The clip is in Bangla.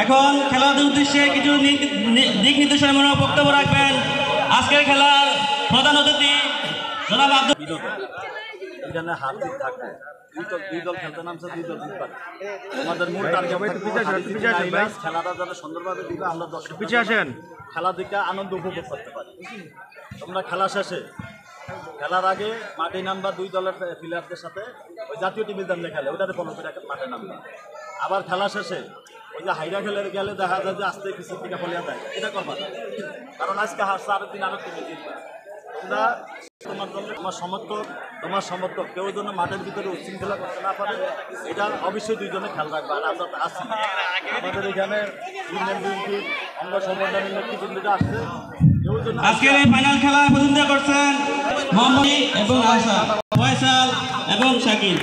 এখন খেলার উদ্দেশ্যে কিছু দিক নির্দেশনামূলক বক্তব্য রাখবেন আজকের খেলার প্রধান অতিথি জনাব আব্দুল। এখানে হার জিত থাকবে, দুই দল খেলতে নামছে, দুই দল জিত পারে। আমাদের মূল টার্গেট খেলাটা যারা সুন্দরভাবে দিবে, আমরা দর্শক পিছিয়ে আসেন, খেলা দেখে আনন্দ উপভোগ করতে পারি। তোমরা খেলা শেষে খেলার আগে মাঠে নামবা, দুই দলের প্লেয়ারদের সাথে ওই জাতীয় টিমের দামে খেলে ওটাতে ফলো করে মাঠে নামবে। আবার খেলা শেষে ওই যে হাইরা খেলে গেলে দেখা যায় যে আস্তে কিছু থেকে ফলিয়া দেয়, এটা করবা না, কারণ আজকে হারছে আরো দিন আরো টিমে জিতবে। তোমরা তোমার সমর্থক কেউ যেন মাঠের ভিতরে উচ্ছৃঙ্খলা করতে না পারে, এটা অবশ্যই দুইজনে খেয়াল রাখবে। আর আমরা তো আছি, আমাদের এখানে ইউনিয়ন বিএনপির অঙ্গ সংগঠনের নেতৃবৃন্দরা আসছে। আজকের এই ফাইনাল খেলা প্রতিনিধিত্ব করছেন মোহাম্মদ এবং আশা, ফয়সাল এবং শাকিল।